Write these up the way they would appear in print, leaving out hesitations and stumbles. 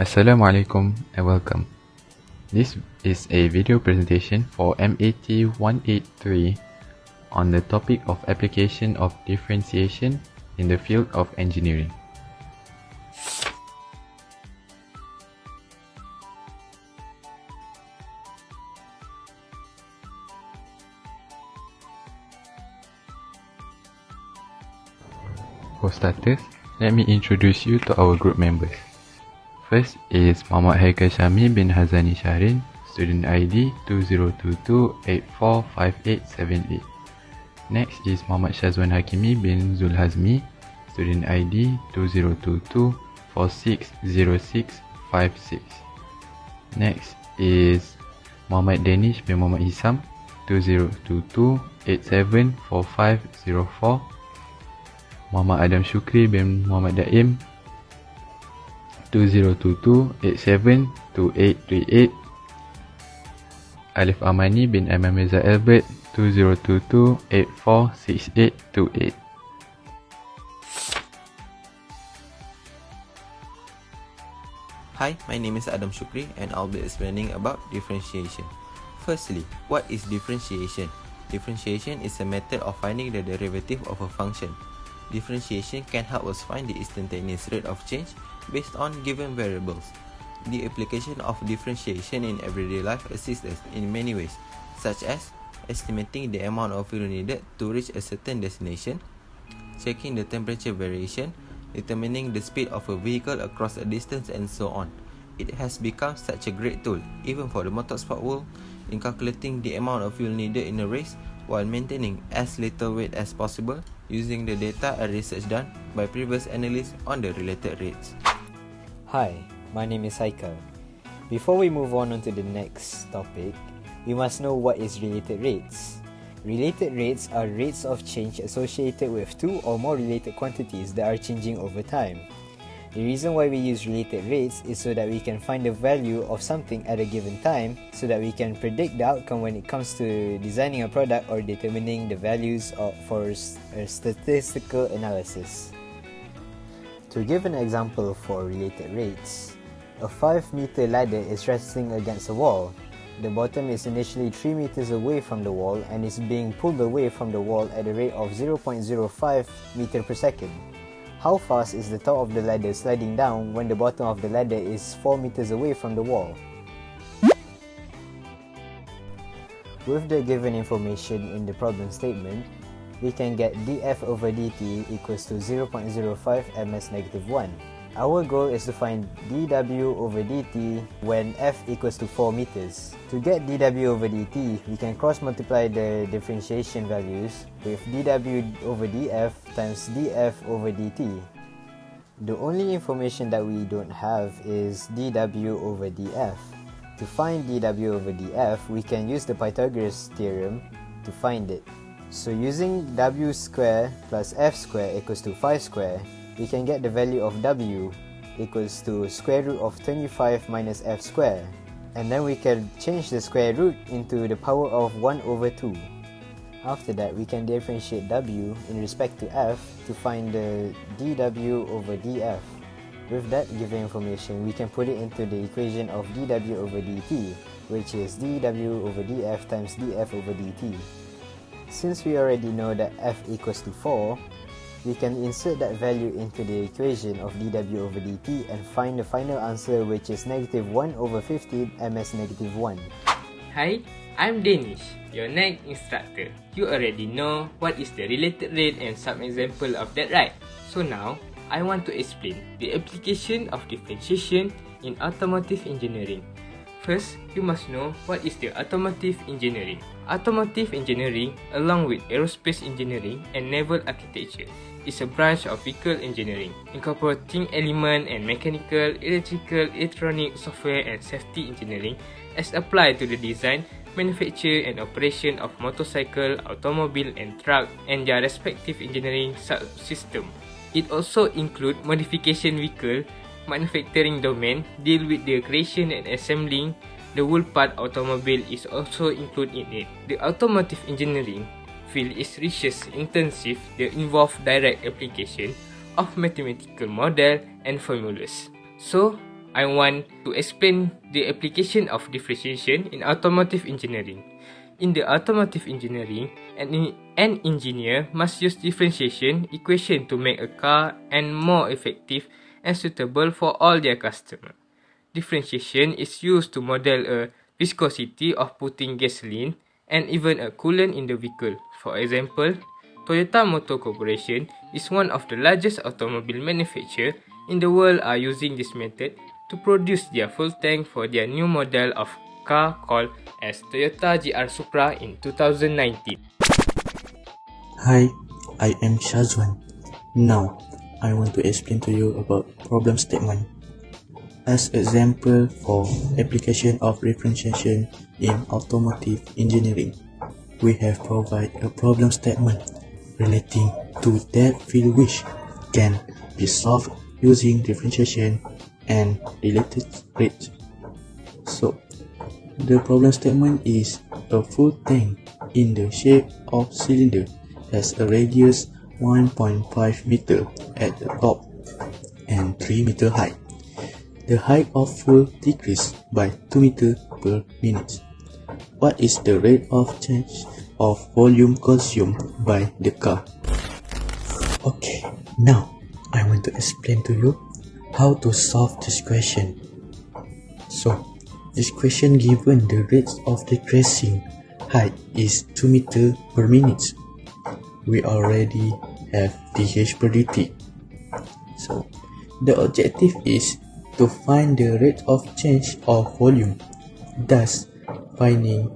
Assalamualaikum and welcome. This is a video presentation for MAT183 on the topic of application of differentiation in the field of engineering. For starters, let me introduce you to our group members. First is Muhammad HAIKAL bin HAZANI SHAHRIN, student ID 2022845878. Next is Muhammad SYAZWAN HAKIMI bin ZULHAZMI, student ID 2022460656. Next is Muhammad DANISH bin Muhammad HISAM 2022874504. Muhammad SYUKHRI bin Muhammad DAIM 2022872838. AMANI bin MIRZA Albert 2022846828. Hi, my name is SYUKHRI and I'll be explaining about differentiation. Firstly, what is differentiation? Differentiation is a method of finding the derivative of a function. Differentiation can help us find the instantaneous rate of change based on given variables. The application of differentiation in everyday life assists us in many ways, such as estimating the amount of fuel needed to reach a certain destination, checking the temperature variation, determining the speed of a vehicle across a distance, and so on. It has become such a great tool, even for the motorsport world, in calculating the amount of fuel needed in a race while maintaining as little weight as possible using the data and research done by previous analysts on the related rates. Hi, my name is HAIKAL. Before we move on to the next topic, we must know what is related rates. Related rates are rates of change associated with two or more related quantities that are changing over time. The reason why we use related rates is so that we can find the value of something at a given time so that we can predict the outcome when it comes to designing a product or determining the values for a statistical analysis. To give an example for related rates, a 5-meter ladder is resting against a wall. The bottom is initially 3 meters away from the wall and is being pulled away from the wall at a rate of 0.05 meter per second. How fast is the top of the ladder sliding down when the bottom of the ladder is 4 meters away from the wall? With the given information in the problem statement, we can get dF over dt equals to 0.05 ms negative 1. Our goal is to find dW over dt when f equals to 4 meters. To get dW over dt, we can cross multiply the differentiation values with dW over df times df over dt. The only information that we don't have is dW over df. To find dW over df, we can use the Pythagoras theorem to find it. So using w square plus f square equals to 5 square, we can get the value of w equals to square root of 25 minus f square. And then we can change the square root into the power of 1 over 2. After that, we can differentiate w in respect to f to find the dw over df. With that given information, we can put it into the equation of dw over dt, which is dw over df times df over dt. Since we already know that f equals to 4, we can insert that value into the equation of dW over dt and find the final answer, which is negative 1 over 15 ms negative 1. Hi, I'm Danish, your next instructor. You already know what is the related rate and some example of that, right? So now, I want to explain the application of differentiation in automotive engineering. First, you must know what is the automotive engineering. Automotive engineering, along with aerospace engineering and naval architecture, is a branch of vehicle engineering, incorporating element and mechanical, electrical, electronic, software and safety engineering as applied to the design, manufacture and operation of motorcycle, automobile and truck and their respective engineering subsystem. It also includes modification vehicle, manufacturing domain, deal with the creation and assembling the whole part automobile is also included in it. The automotive engineering field is research intensive that involve direct application of mathematical model and formulas. So, I want to explain the application of differentiation in automotive engineering. In the automotive engineering, an engineer must use differentiation equation to make a car and more effective and suitable for all their customers. Differentiation is used to model a viscosity of putting gasoline and even a coolant in the vehicle. For example, Toyota Motor Corporation is one of the largest automobile manufacturers in the world are using this method to produce their full tank for their new model of car called as Toyota GR Supra in 2019. Hi, I am SYAZWAN. Now, I want to explain to you about problem statement. As example for application of differentiation in automotive engineering, we have provided a problem statement relating to that field which can be solved using differentiation and related rates. So, the problem statement is a full tank in the shape of cylinder has a radius 1.5 meter at the top and 3 meter high. The height of full decreased by 2 meter per minute. What is the rate of change of volume consumed by the car? Okay, now I want to explain to you how to solve this question. So, this question given the rate of decreasing height is 2 meter per minute. We already have dH per dt. So, the objective is to find the rate of change of volume, thus finding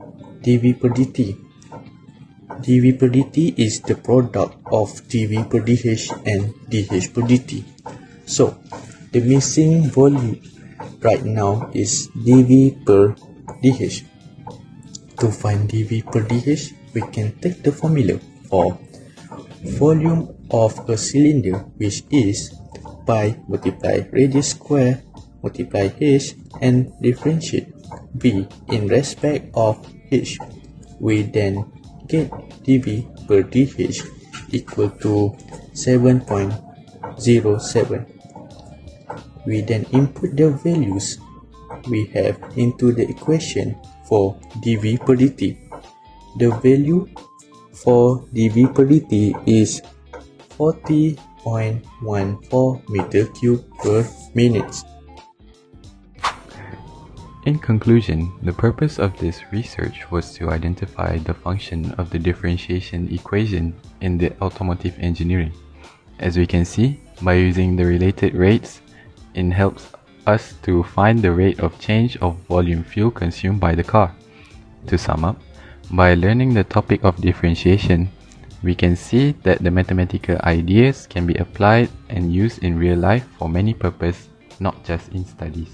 dV per dt. dV per dt is the product of dV per dH and dH per dt. So, the missing volume right now is dV per dH. To find dV per dH, we can take the formula for volume of a cylinder, which is pi multiply radius square multiply h and differentiate v in respect of h. We then get dV per dH equal to 7.07. We then input the values we have into the equation for dV per dt. The value for dV per dt is 40.14 meter cube per minute. In conclusion, the purpose of this research was to identify the function of the differentiation equation in the automotive engineering. As we can see, by using the related rates, it helps us to find the rate of change of volume fuel consumed by the car. To sum up, by learning the topic of differentiation, we can see that the mathematical ideas can be applied and used in real life for many purposes, not just in studies.